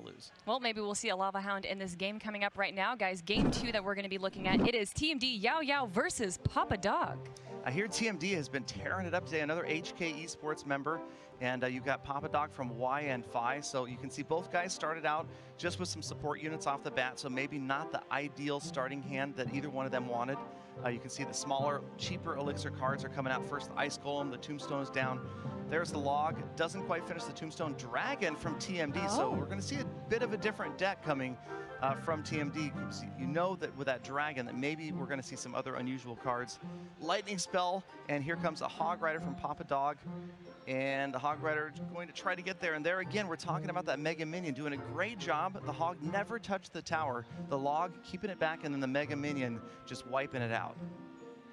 lose. Well, maybe we'll see a Lava Hound in this game coming up right now, guys. Game 2 that we're going to be looking at, it is TMD YaoYao versus Papadog. I hear TMD has been tearing it up today, another HK Esports member, and you've got Papadog from Y and Phi, so you can see both guys started out just with some support units off the bat, so maybe not the ideal starting hand that either one of them wanted. You can see the smaller, cheaper Elixir cards are coming out first. The Ice Golem, the Tombstone is down. There's the Log, doesn't quite finish the Tombstone. Dragon from TMD, so we're going to see a bit of a different deck coming from TMD. You know that with that Dragon that maybe we're going to see some other unusual cards. Lightning Spell, and here comes a Hogrider from Papadog. And the Hogrider is going to try to get there. And there again, we're talking about that Mega Minion doing a great job. The Hog never touched the tower. The Log keeping it back, and then the Mega Minion just wiping it out.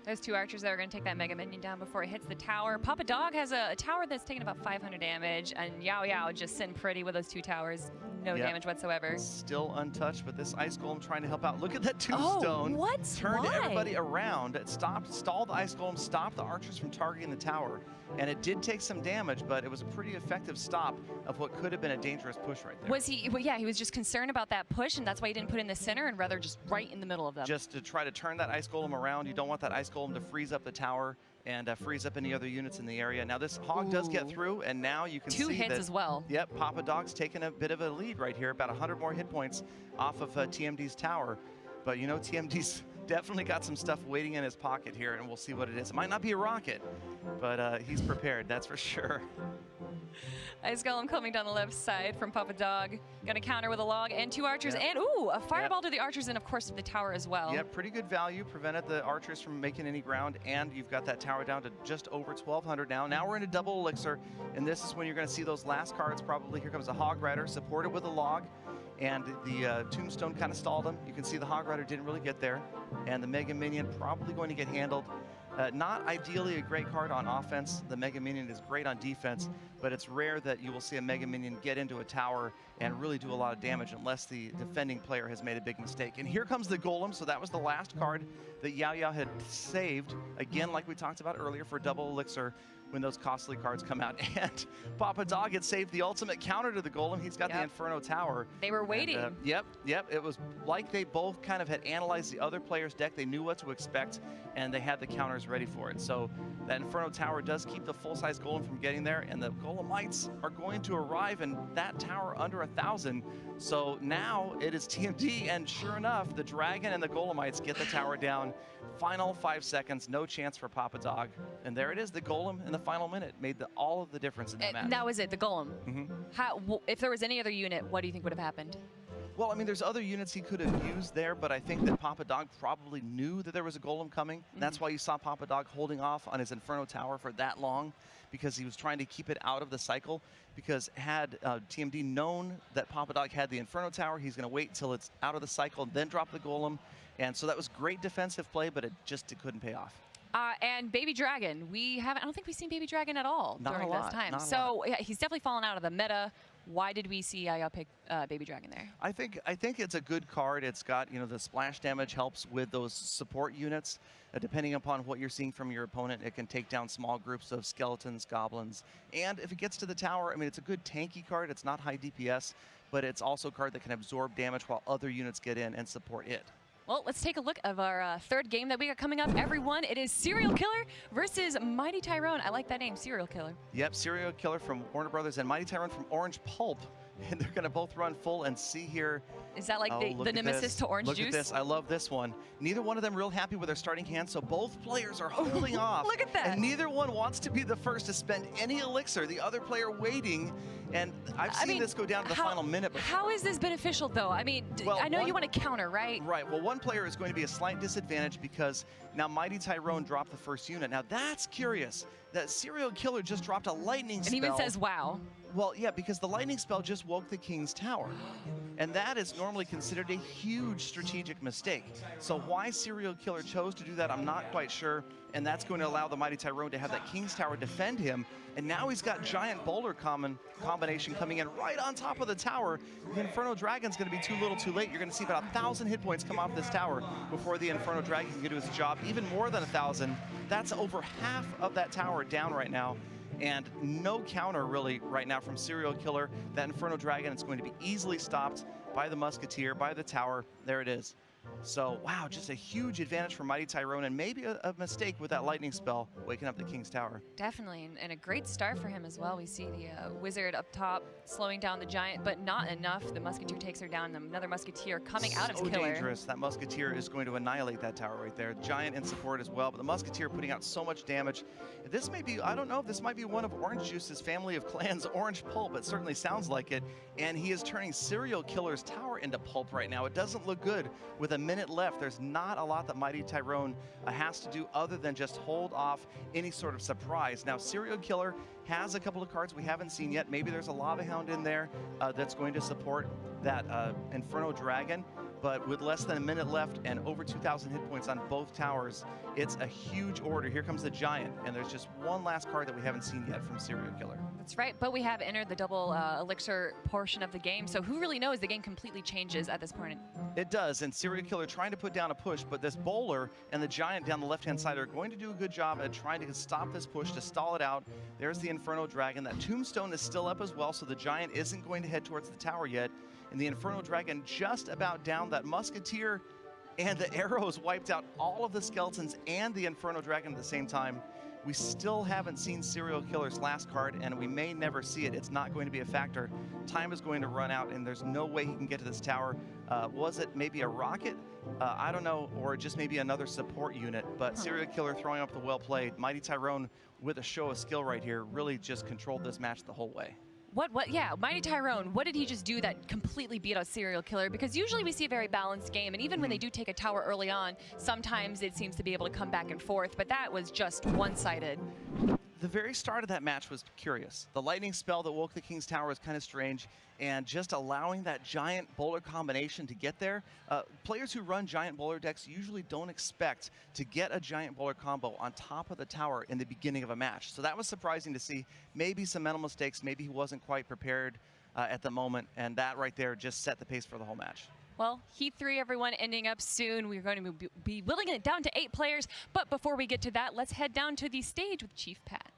There's two archers that are going to take that Mega Minion down before it hits the tower. Papadog has a tower that's taking about 500 damage, and YaoYao just sitting pretty with those two towers. No damage whatsoever. Still untouched, but this Ice Golem trying to help out. Look at that Tombstone. Oh, what? Turned everybody around. It stalled the Ice Golem, stopped the archers from targeting the tower. And it did take some damage, but it was a pretty effective stop of what could have been a dangerous push right there. Was he? Well, yeah, he was just concerned about that push, and that's why he didn't put it in the center and rather just right in the middle of them. Just to try to turn that Ice Golem around. You don't want that Ice Golem to freeze up the tower and freeze up any other units in the area. Now this Hog does get through, and now you can see two hits as well. Yep, Papadog's taking a bit of a lead right here, about 100 more hit points off of TMD's tower. But you know, TMD's definitely got some stuff waiting in his pocket here, and we'll see what it is. It might not be a rocket, but he's prepared, that's for sure. Ice Golem coming down the left side from Papadog. Going to counter with a Log and two archers, and a fireball to the archers, and of course to the tower as well. Yeah, pretty good value. Prevented the archers from making any ground, and you've got that tower down to just over 1,200 now. Now we're in a double elixir, and this is when you're going to see those last cards probably. Here comes a Hogrider, supported with a Log, and the Tombstone kind of stalled him. You can see the Hogrider didn't really get there, and the Mega Minion probably going to get handled. Not ideally a great card on offense. The Mega Minion is great on defense, but it's rare that you will see a Mega Minion get into a tower and really do a lot of damage unless the defending player has made a big mistake. And here comes the Golem, so that was the last card that YaoYao had saved, again like we talked about earlier for double elixir when those costly cards come out. And Papadog had saved the ultimate counter to the Golem. He's got the Inferno Tower. They were waiting. And, yep. It was like they both kind of had analyzed the other player's deck. They knew what to expect, and they had the counters ready for it. So that Inferno Tower does keep the full-size Golem from getting there, and the Golemites are going to arrive in that tower under 1,000. So now it is TMD, and sure enough, the Dragon and the Golemites get the tower down. Final 5 seconds, no chance for Papadog. And there it is, the Golem in the final minute made all of the difference in the match. That was it, the Golem. If there was any other unit, what do you think would have happened? Well, I mean, there's other units he could have used there, but I think that Papadog probably knew that there was a Golem coming. And that's why you saw Papadog holding off on his Inferno Tower for that long, because he was trying to keep it out of the cycle. Because had TMD known that Papadog had the Inferno Tower, he's going to wait until it's out of the cycle, then drop the Golem. And so that was great defensive play, but it couldn't pay off. And Baby Dragon, I don't think we've seen Baby Dragon at all during this time. So yeah, he's definitely fallen out of the meta. Why did we see YaoYao pick Baby Dragon there? I think it's a good card. It's got, the splash damage helps with those support units. Depending upon what you're seeing from your opponent, it can take down small groups of skeletons, goblins. And if it gets to the tower, I mean, it's a good tanky card. It's not high DPS, but it's also a card that can absorb damage while other units get in and support it. Well, let's take a look of our third game that we got coming up, everyone. It is Serial Killer versus Mighty Tyrone. I like that name, Serial Killer. Yep, Serial Killer from Warner Brothers and Mighty Tyrone from Orange Pulp. And they're going to both run full, and see here. Is that like the nemesis to Orange Juice? Look at this. I love this one. Neither one of them real happy with their starting hand, so both players are holding off. Look at that. And neither one wants to be the first to spend any elixir. The other player waiting. And I've seen this go down to the final minute before. How is this beneficial, though? I mean, I know you want to counter, right? Right. Well, one player is going to be a slight disadvantage because now Mighty Tyrone dropped the first unit. Now, that's curious. That Serial Killer just dropped a lightning spell. And even says, wow. Well, yeah, because the lightning spell just woke the King's Tower. And that is normally considered a huge strategic mistake. So why Serial Killer chose to do that, I'm not quite sure. And that's going to allow the Mighty Tyrone to have that King's Tower defend him. And now he's got Giant Boulder combination coming in right on top of the tower. The Inferno Dragon's going to be too little too late. You're going to see about 1,000 hit points come off this tower before the Inferno Dragon can do his job. Even more than 1,000. That's over half of that tower down right now. and no counter really right now from Serial Killer. That Inferno Dragon is going to be easily stopped by the Musketeer, by the tower. There it is. So, wow, just a huge advantage for Mighty Tyrone, and maybe a mistake with that lightning spell waking up the King's Tower. Definitely, and a great start for him as well. We see the Wizard up top slowing down the Giant, but not enough. The Musketeer takes her down. Another Musketeer coming out of his killer. So dangerous. That Musketeer is going to annihilate that tower right there. Giant in support as well, but the Musketeer putting out so much damage. This may be, I don't know if this might be one of Orange Juice's family of clans, Orange Pulp. It certainly sounds like it, and he is turning Serial Killer's tower into pulp right now. It doesn't look good with a minute left. There's not a lot that Mighty Tyrone has to do other than just hold off any sort of surprise. Now, Serial Killer has a couple of cards we haven't seen yet. Maybe there's a Lava Hound in there that's going to support that Inferno Dragon. But with less than a minute left and over 2,000 hit points on both towers, it's a huge order. Here comes the Giant, and there's just one last card that we haven't seen yet from Serial Killer. That's right, but we have entered the double elixir portion of the game, so who really knows? The game completely changes at this point. It does, and Serial Killer trying to put down a push, but this Bowler and the Giant down the left-hand side are going to do a good job at trying to stop this push, to stall it out. There's the Inferno Dragon. That Tombstone is still up as well, so the Giant isn't going to head towards the tower yet. And the Inferno Dragon just about down. That Musketeer and the arrows wiped out all of the skeletons and the Inferno Dragon at the same time. We still haven't seen Serial Killer's last card, and we may never see it. It's not going to be a factor. Time is going to run out, and there's no way he can get to this tower. Was it maybe a rocket? I don't know, or just maybe another support unit. But Serial Killer throwing up the well played. Mighty Tyrone with a show of skill right here really just controlled this match the whole way. Yeah, Mighty Tyrone, what did he just do that completely beat out Serial Killer? Because usually we see a very balanced game, and even when they do take a tower early on, sometimes it seems to be able to come back and forth, but that was just one-sided. The very start of that match was curious. The lightning spell that woke the King's Tower was kind of strange, and just allowing that Giant Bowler combination to get there. Players who run Giant Bowler decks usually don't expect to get a Giant Bowler combo on top of the tower in the beginning of a match. So that was surprising to see. Maybe some mental mistakes, maybe he wasn't quite prepared at the moment, and that right there just set the pace for the whole match. Well, Heat 3, everyone, ending up soon. We're going to be whittling it down to 8 players. But before we get to that, let's head down to the stage with Chief Pat.